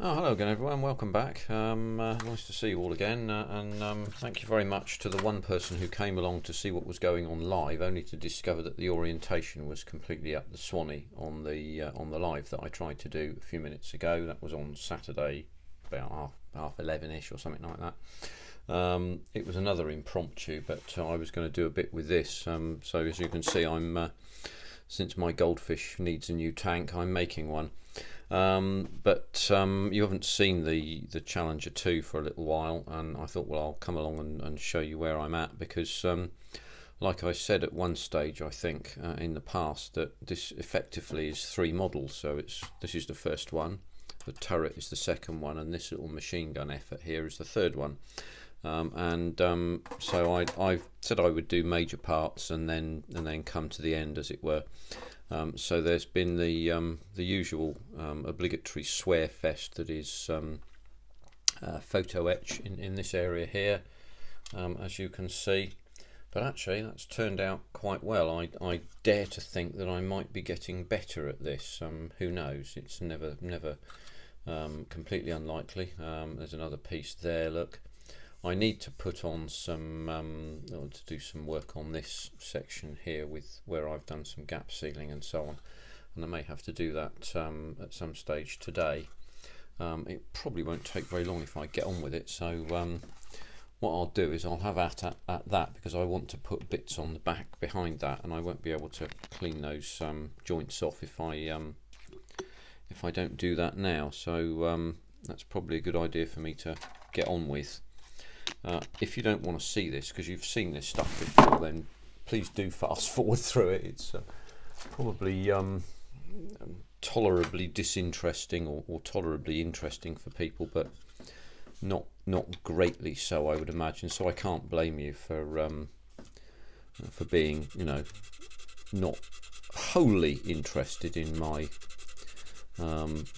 Oh, hello again, everyone. Welcome back. Nice to see you all again, and thank you very much to the one person who came along to see what was going on live, only to discover that the orientation was completely up the Swanee on the live that I tried to do a few minutes ago. That was on Saturday, about half 11ish or something like that. It was another impromptu, but I was going to do a bit with this. So as you can see, since my goldfish needs a new tank, I'm making one. But you haven't seen the Challenger 2 for a little while, and I thought, well, I'll come along and show you where I'm at, because like I said at one stage, I think in the past, that this effectively is three models. So this is the first one, the turret is the second one, and this little machine gun effort here is the third one. So I said I would do major parts and then come to the end, as it were. So there's been the usual obligatory swear fest that is photo etch in this area here, as you can see. But actually that's turned out quite well. I dare to think that I might be getting better at this. Who knows? It's never completely unlikely. There's another piece there, look. I need to put on to do some work on this section here with where I've done some gap sealing and so on, and I may have to do that at some stage today. It probably won't take very long if I get on with it, so what I'll do is I'll have at that, because I want to put bits on the back behind that, and I won't be able to clean those joints off if I don't do that now. So that's probably a good idea for me to get on with. If you don't want to see this, because you've seen this stuff before, then please do fast forward through it. It's probably tolerably disinteresting or tolerably interesting for people, but not greatly so, I would imagine. So I can't blame you for being, not wholly interested in my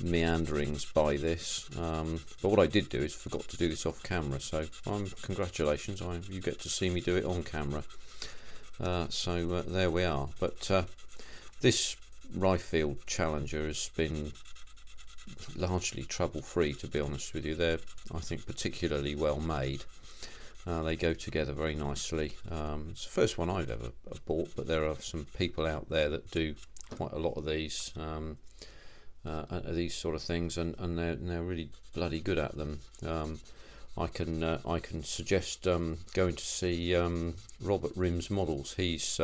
meanderings by this, but what I did do is forgot to do this off camera, so congratulations, you get to see me do it on camera. So there we are. But this Ryefield Challenger has been largely trouble free, to be honest with you. They're, I think, particularly well made. They go together very nicely. It's the first one I've ever bought, but there are some people out there that do quite a lot of these sort of things, and they're really bloody good at them. I can suggest going to see Robert Rim's models. He's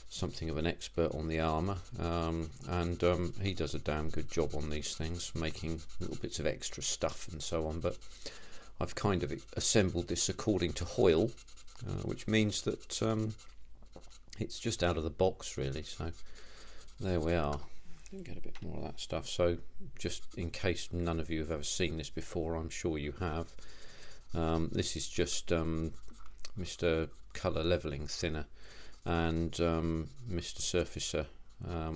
something of an expert on the armour, and he does a damn good job on these things, making little bits of extra stuff and so on. But I've kind of assembled this according to Hoyle, which means that it's just out of the box, really. So there we are. Get a bit more of that stuff. So just in case none of you have ever seen this before, I'm sure you have, this is just Mr. Colour Leveling Thinner and Mr. Surfacer.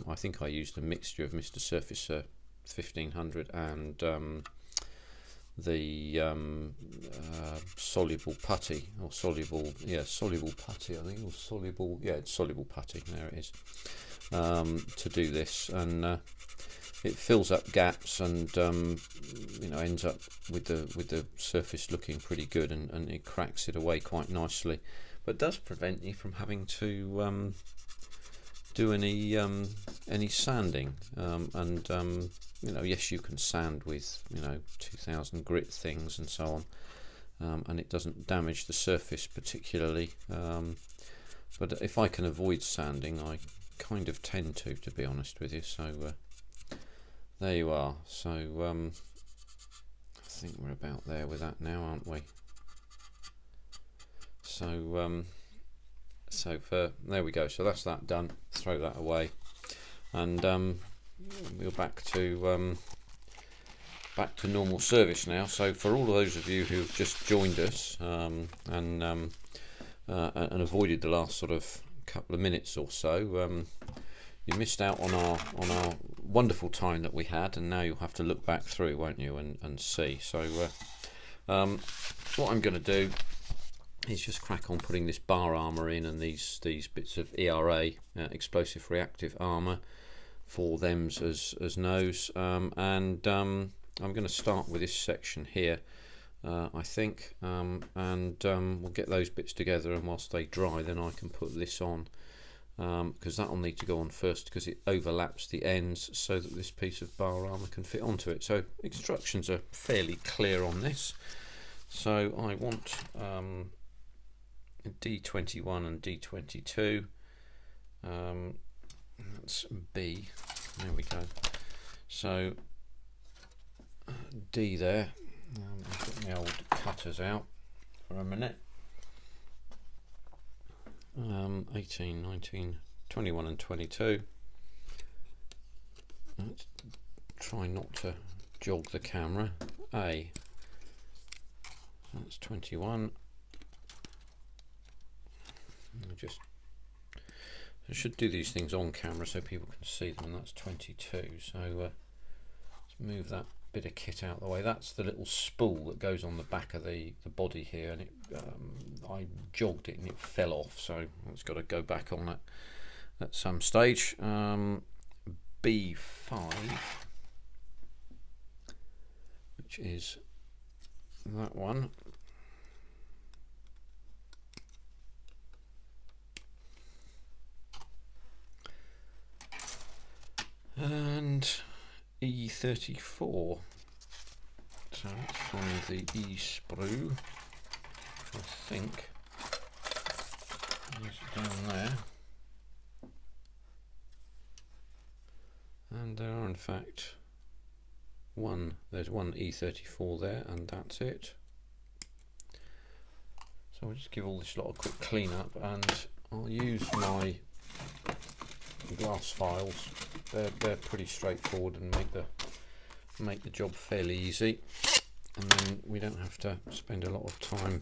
I think I used a mixture of Mr. Surfacer 1500 and the soluble putty, or soluble putty, I think, or soluble, it's soluble putty, there it is, to do this, and it fills up gaps, and ends up with the surface looking pretty good, and it cracks it away quite nicely, but does prevent you from having to do any sanding, and yes, you can sand with 2000 grit things and so on, and it doesn't damage the surface particularly, but if I can avoid sanding, I kind of tend to be honest with you. So there you are. So I think we're about there with that now, aren't we? So there we go. So that's that done. Throw that away, and we're back to normal service now. So for all of those of you who've just joined us and avoided the last sort of couple of minutes or so, you missed out on our wonderful time that we had, and now you'll have to look back through, won't you, and see. So what I'm going to do is just crack on putting this bar armour in, and these bits of ERA, explosive reactive armour, for thems as no's, and I'm going to start with this section here, I think, and we'll get those bits together, and whilst they dry then I can put this on, because that will need to go on first because it overlaps the ends so that this piece of bar armour can fit onto it. So instructions are fairly clear on this. So I want D21 and D22. That's B. There we go. So D there. I've got my old cutters out for a minute. 18, 19, 21 and 22. Let's try not to jog the camera. A. That's 21. I should do these things on camera so people can see them, and that's 22. So let's move that bit of kit out of the way. That's the little spool that goes on the back of the body here, and it I jogged it and it fell off, so it's got to go back on it at some stage. B5, which is that one. And E34. So let's find the E sprue. I think it's down there. And there are in fact there's one E34 there, and that's it. So I'll just give all this lot a quick clean up, and I'll use my glass files. They're pretty straightforward and make the job fairly easy, and then we don't have to spend a lot of time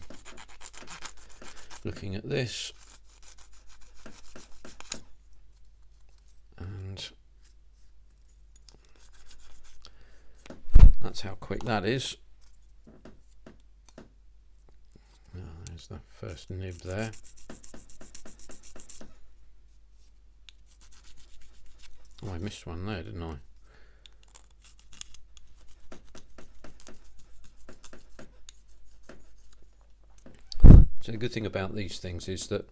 looking at this. And that's how quick that is. There's the first nib there. Oh, I missed one there, didn't I? So the good thing about these things is that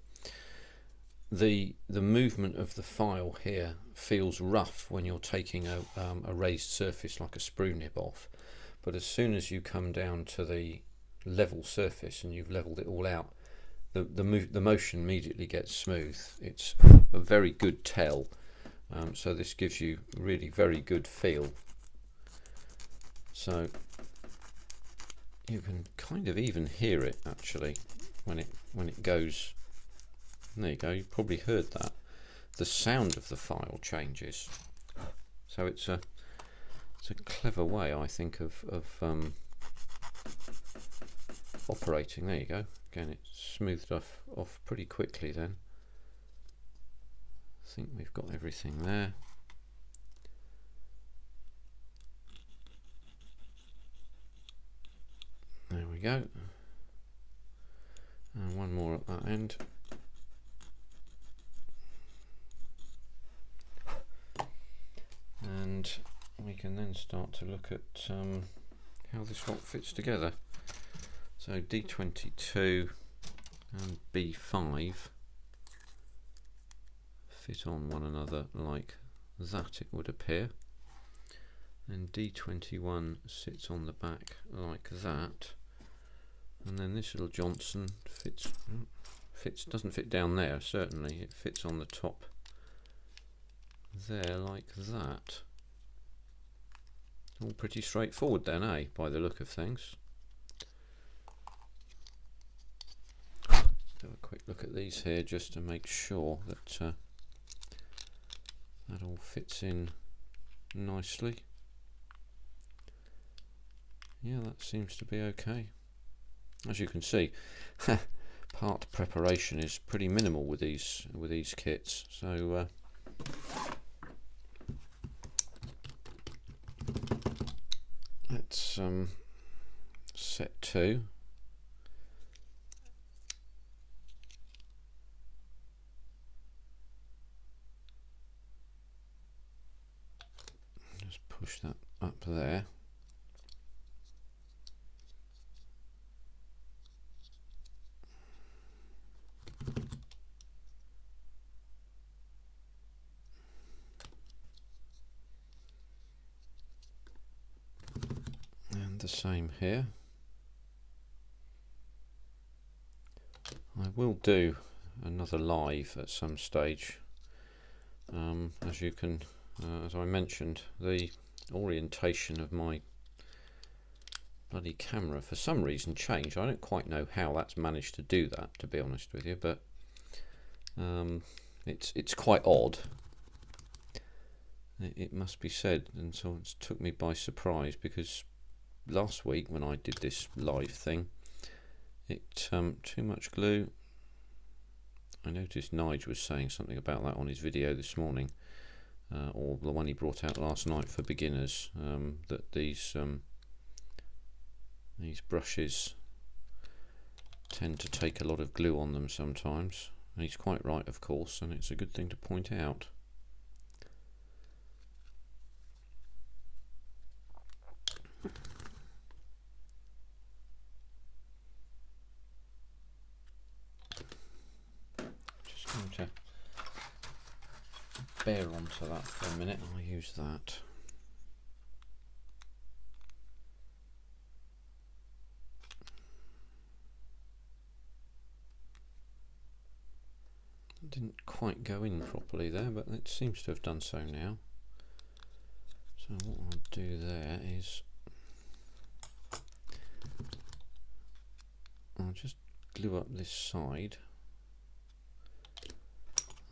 the movement of the file here feels rough when you're taking a raised surface like a sprue nib off, but as soon as you come down to the level surface and you've leveled it all out, the motion immediately gets smooth. It's a very good tell. So this gives you really very good feel. So you can kind of even hear it actually when it goes. There you go. You probably heard that. The sound of the file changes. So it's a clever way, I think, of operating. There you go. Again, it's smoothed off pretty quickly then. I think we've got everything there. There we go. And one more at that end. And we can then start to look at how this lot fits together. So D22 and B5 fit on one another like that, it would appear, and D21 sits on the back like that, and then this little Johnson doesn't fit down there, certainly it fits on the top there like that. All pretty straightforward then, by the look of things. Have a quick look at these here just to make sure that that all fits in nicely. Yeah, that seems to be okay. As you can see, part preparation is pretty minimal with these kits. So let's set 2. Push that up there. the same here. I will do another live at some stage. As you can, as I mentioned, the orientation of my bloody camera for some reason changed. I don't quite know how that's managed to do that, to be honest with you, but it's quite odd. It must be said, and so it took me by surprise, because last week when I did this live thing, it too much glue. I noticed Nigel was saying something about that on his video this morning, or the one he brought out last night for beginners, that these brushes tend to take a lot of glue on them sometimes. And he's quite right, of course, and it's a good thing to point out. Just going to bear onto that for a minute. I'll use that. Didn't quite go in properly there, but it seems to have done so now. So what I'll do there is I'll just glue up this side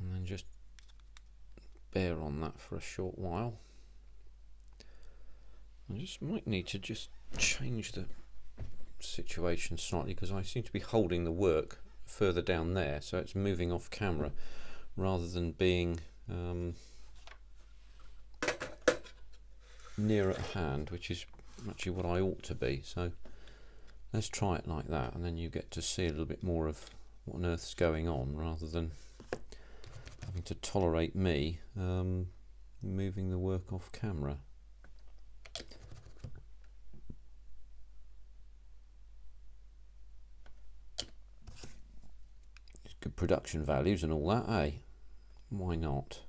and then just bear on that for a short while. I just might need to just change the situation slightly, because I seem to be holding the work further down there, so it's moving off camera rather than being near at hand, which is actually what I ought to be. So let's try it like that, and then you get to see a little bit more of what on earth's going on, rather than having to tolerate me moving the work off camera. Good production values and all that, eh? Why not?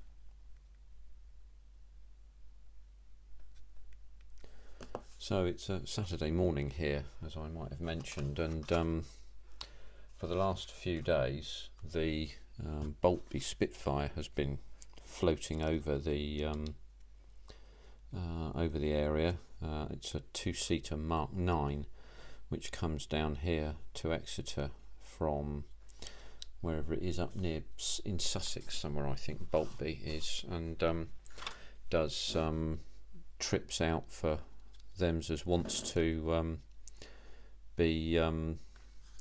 So it's a Saturday morning here, as I might have mentioned, and for the last few days the Boltby Spitfire has been floating over the area. It's a two-seater Mark 9, which comes down here to Exeter from wherever it is, up near in Sussex somewhere, I think Boltby is, and does trips out for thems as wants to be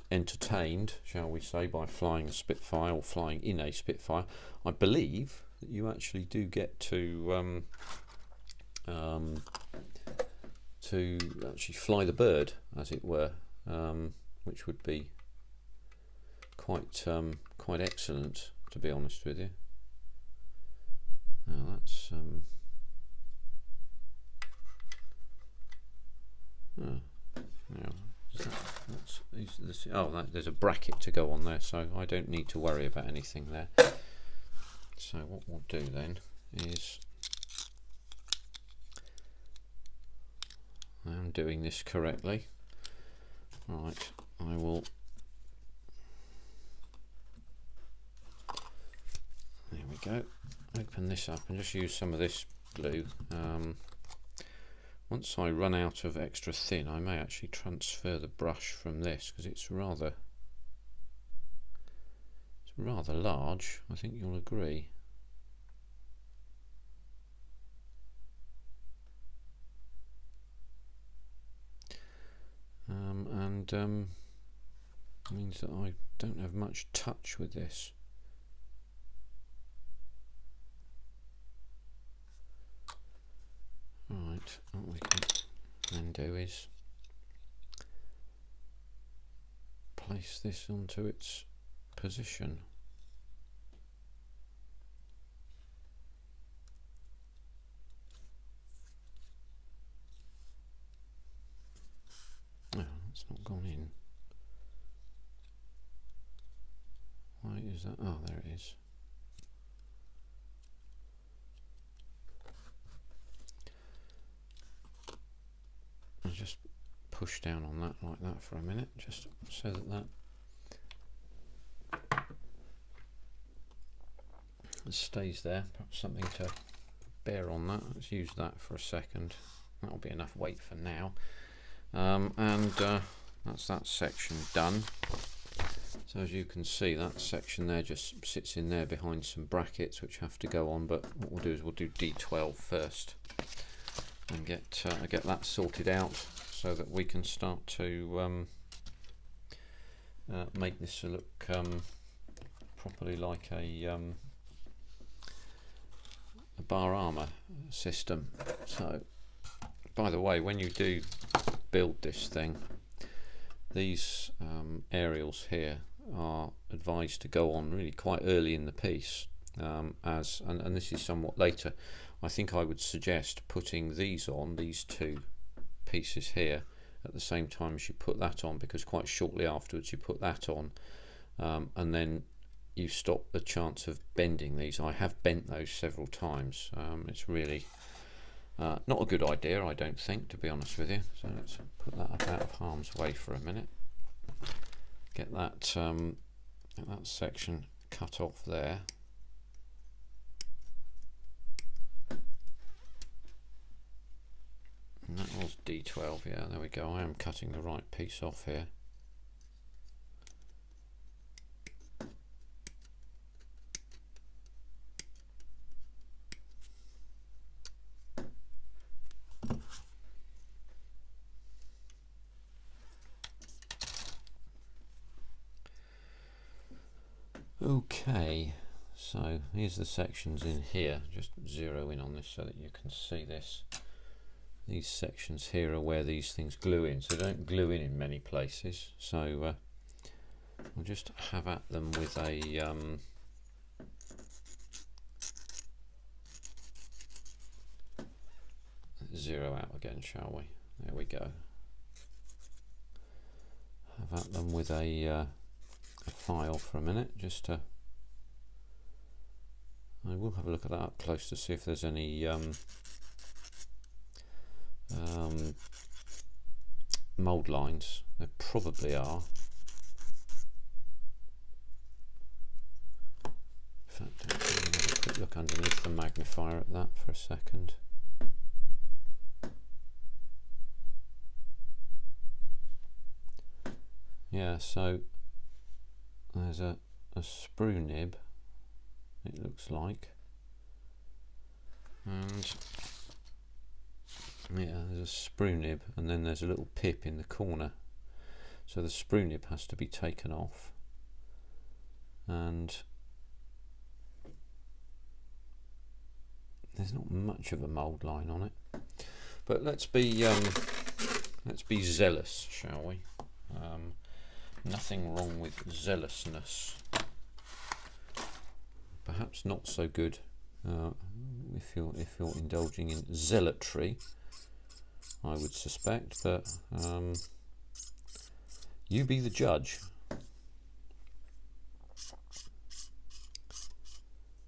entertained, shall we say, by flying a Spitfire or flying in a Spitfire. I believe that you actually do get to actually fly the bird, as it were, which would be quite excellent, to be honest with you. Now that's there's a bracket to go on there, so I don't need to worry about anything there. So what we'll do then is, I am doing this correctly. Right, I will. There we go. Open this up and just use some of this glue. Once I run out of extra thin, I may actually transfer the brush from this, because it's rather large. I think you'll agree. And means that I don't have much touch with this. Right, what we can then do is place this onto its position. Oh, it's not gone in. Why is that? Oh, there it is. I just push down on that like that for a minute, just so that stays there. Perhaps something to bear on that. Let's use that for a second. That'll be enough weight for now. That's that section done. So as you can see, that section there just sits in there behind some brackets which have to go on, but what we'll do is we'll do D12 first and get that sorted out so that we can start to make this look properly like a bar armour system. So, by the way, when you do build this thing, these aerials here are advised to go on really quite early in the piece, and this is somewhat later. I think I would suggest putting these on, these two pieces here, at the same time as you put that on, because quite shortly afterwards you put that on, and then you stop the chance of bending these. I have bent those several times. It's really not a good idea, I don't think, to be honest with you. So let's put that up out of harm's way for a minute. Get that section cut off there. And that was D12, yeah, there we go. I am cutting the right piece off here. Okay, so here's the sections in here. Just zero in on this so that you can see this. These sections here are where these things glue in, so they don't glue in many places. So we'll just have at them with a zero out again, shall we? There we go. Have at them with a file for a minute, just to. I will have a look at that up close to see if there's any mould lines. There probably are. In fact, I'm going to have a quick look underneath the magnifier at that for a second. Yeah, so there's a sprue nib, it looks like, and yeah, there's a sprue nib, and then there's a little pip in the corner, so the sprue nib has to be taken off, and there's not much of a mould line on it, but let's be zealous, shall we? Nothing wrong with zealousness. Perhaps not so good if you're indulging in zealotry, I would suspect, but you be the judge.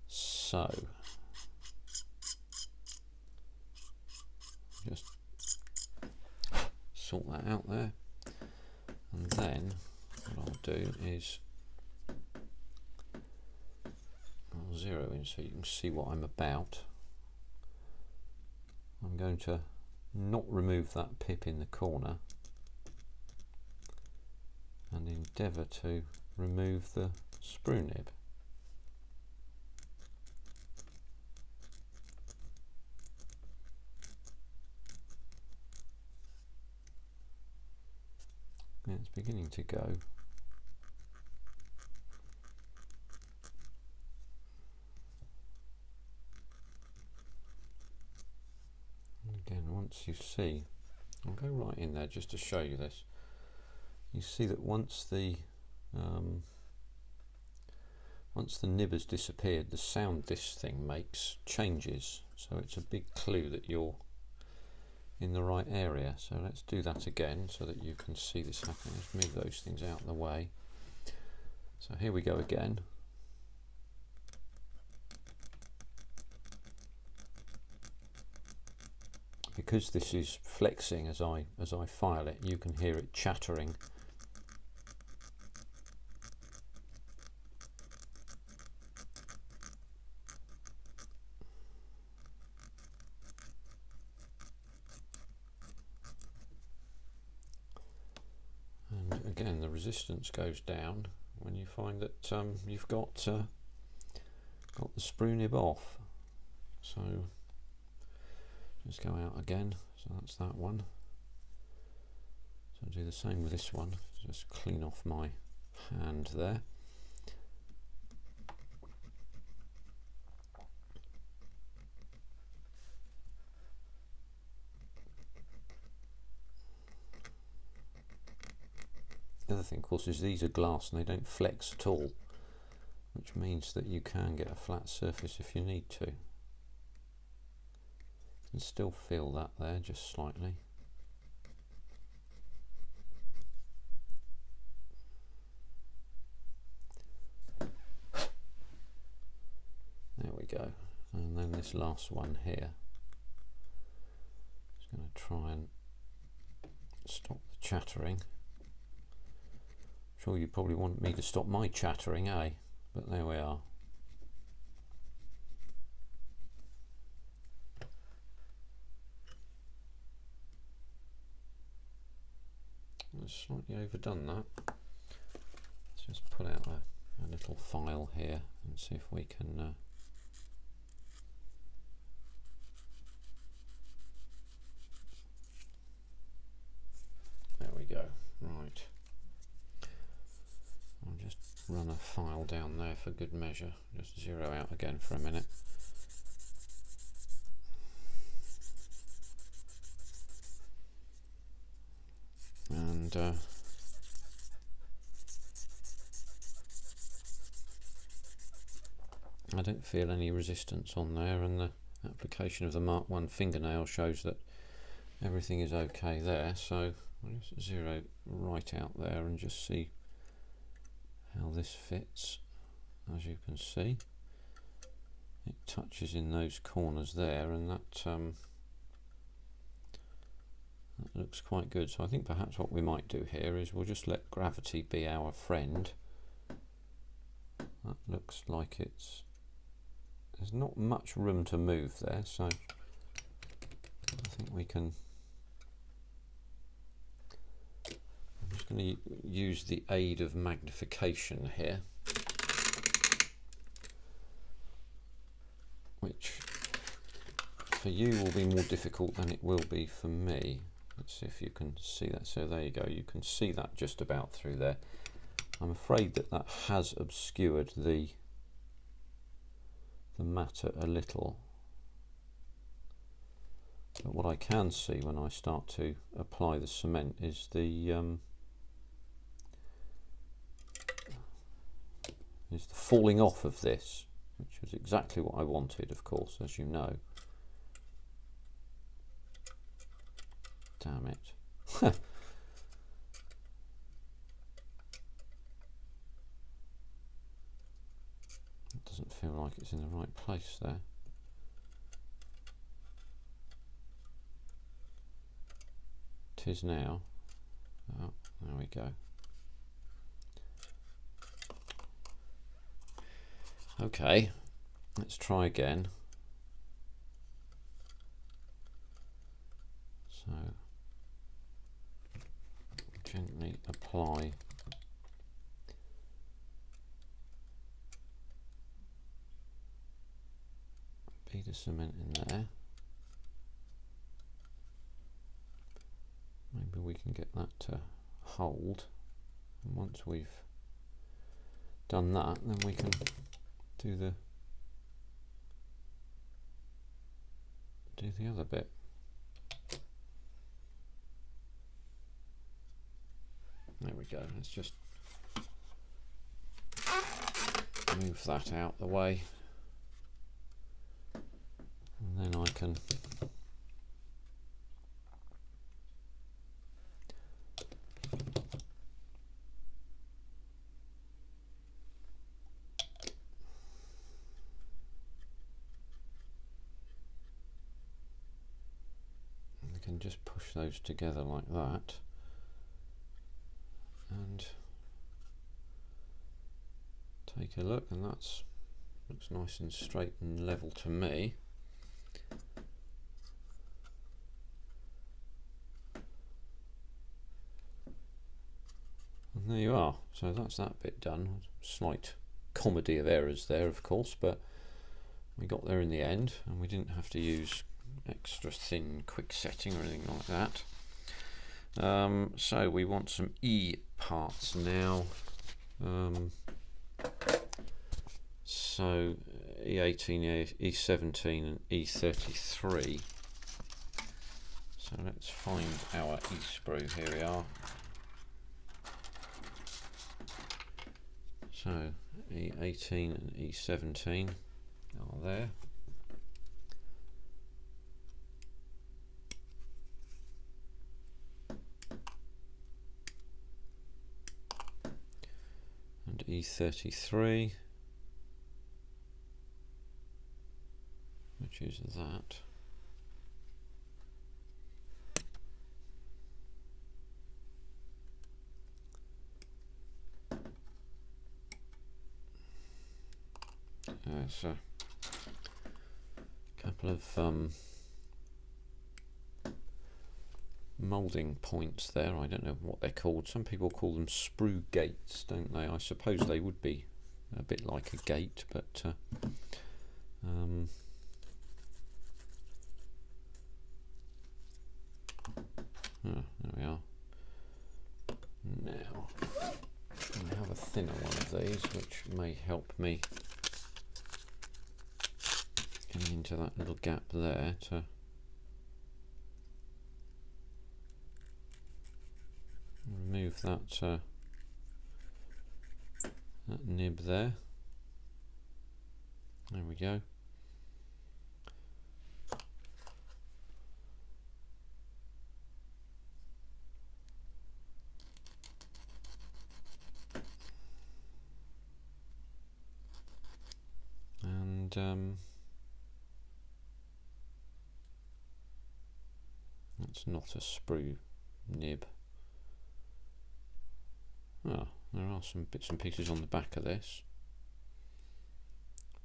So just sort that out there, and then what I'll do is I'll zero in so you can see what I'm about. I'm going to not remove that pip in the corner and endeavour to remove the sprue nib. Yeah, it's beginning to go. Again, once you see, I'll go right in there just to show you this. You see that once the nib has disappeared, the sound this thing makes changes. So it's a big clue that you're in the right area. So let's do that again so that you can see this happening. Let's move those things out of the way. So here we go again. because this is flexing as I file it, you can hear it chattering. And again, the resistance goes down when you find that you've got the sprue nib off. So just go out again. So that's that one. So I'll do the same with this one. Just clean off my hand there. The other thing, of course, is these are glass and they don't flex at all, which means that you can get a flat surface if you need to. You can still feel that there just slightly. There we go. And then this last one here. Just going to try and stop the chattering. Sure, you probably want me to stop my chattering, eh? But there we are. I've slightly overdone that. Let's just pull out a little file here and see if we can there we go. Right. I'll just run a file down there for good measure. Just zero out again for a minute. And I don't feel any resistance on there, and the application of the Mark 1 fingernail shows that everything is okay there. So I'll just zero right out there and just see how this fits. As you can see, it touches in those corners there, and that looks quite good. So I think perhaps what we might do here is we'll just let gravity be our friend. That looks like there's not much room to move there, so I think we can. I'm just going to use the aid of magnification here, which for you will be more difficult than it will be for me. Let's see if you can see that. So there you go, you can see that just about through there. I'm afraid that has obscured the matter a little, but what I can see when I start to apply the cement is the falling off of this, which was exactly what I wanted, of course, as you know. Damn it. It doesn't feel like it's in the right place there. It is now. Oh, there we go. Okay, let's try again. So gently apply a bead of cement in there. Maybe we can get that to hold, and once we've done that, then we can do the other bit. There we go. Let's just move that out the way, and then I can just push those together like that, and take a look, and that's looks nice and straight and level to me. And there you are. So that's that bit done. Slight comedy of errors there, of course, but we got there in the end, and we didn't have to use extra thin quick setting or anything like that. So we want some E parts now. So E18, E17 and E33. So let's find our E sprue. Here we are. So E18 and E17 are there. And E33, which is that. There's a couple of moulding points there. I don't know what they're called. Some people call them sprue gates, don't they? I suppose they would be a bit like a gate, but there we are. Now I have a thinner one of these, which may help me getting into that little gap there to remove that that nib there. There we go. And that's not a sprue nib. Ah, there are some bits and pieces on the back of this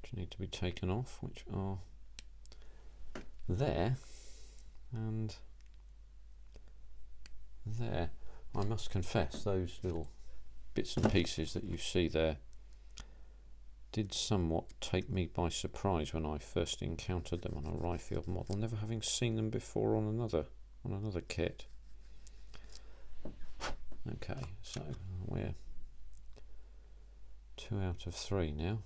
which need to be taken off, which are there and there. I must confess, those little bits and pieces that you see there did somewhat take me by surprise when I first encountered them on a Ryefield model, never having seen them before on another kit. Okay, so we're 2 out of 3 now.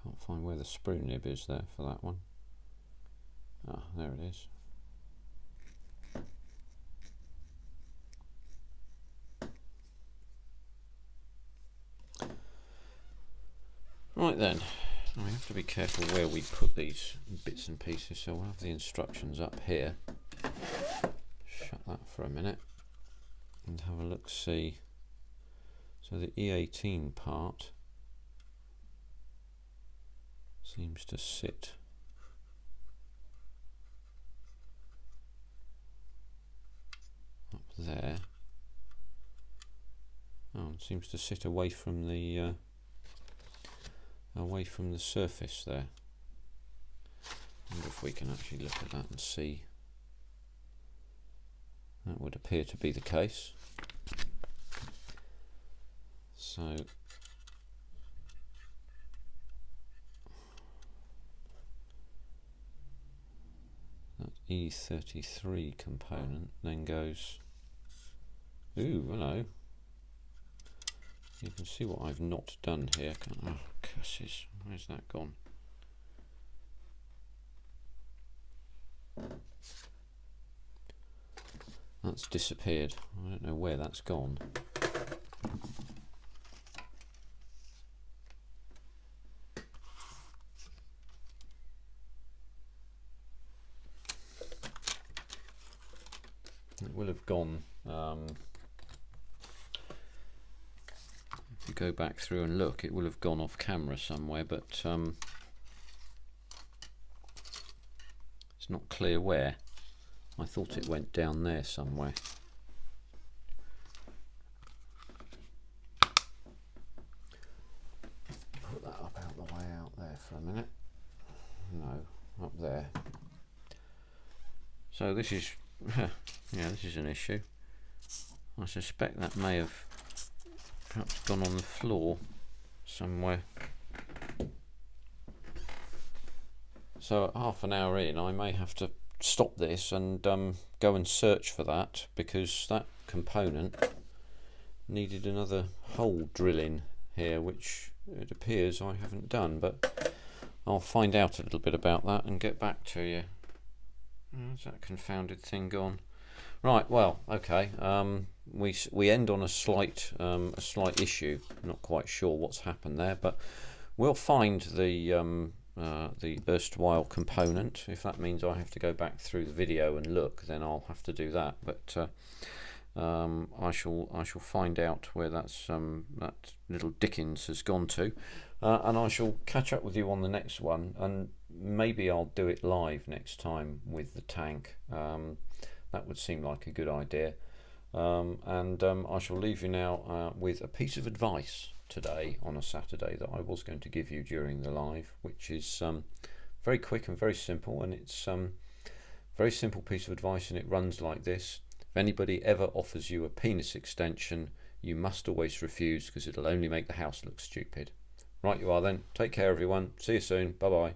Can't find where the sprue nib is there for that one. Ah, there it is. Right then, we have to be careful where we put these bits and pieces, so we'll have the instructions up here. Shut that for a minute and have a look, see. So the E18 part seems to sit up there. Oh, it seems to sit away from the surface there. I wonder if we can actually look at that and see. That would appear to be the case. So that E33 component then goes. Ooh, hello. You can see what I've not done here. Oh, curses. Where's that gone? That's disappeared. I don't know where that's gone. It will have gone. If you go back through and look, it will have gone off camera somewhere, but it's not clear where. I thought it went down there somewhere. Put that up out the way out there for a minute. No, up there. So this is, yeah, this is an issue. I suspect that may have perhaps gone on the floor somewhere. So at half an hour in, I may have to stop this and go and search for that, because that component needed another hole drilling here, which it appears I haven't done, but I'll find out a little bit about that and get back to you. Where's that confounded thing gone? Right, well, okay. We end on a slight issue. Not quite sure what's happened there, but we'll find the erstwhile component. If that means I have to go back through the video and look, then I'll have to do that. But I shall find out where that's that little Dickens has gone to, and I shall catch up with you on the next one, and maybe I'll do it live next time with the tank. That would seem like a good idea. And I shall leave you now with a piece of advice today on a Saturday that I was going to give you during the live, which is very quick and very simple, and it's very simple piece of advice, and it runs like this: if anybody ever offers you a penis extension, you must always refuse, because it'll only make the house look stupid. Right you are then. Take care everyone. See you soon. Bye bye.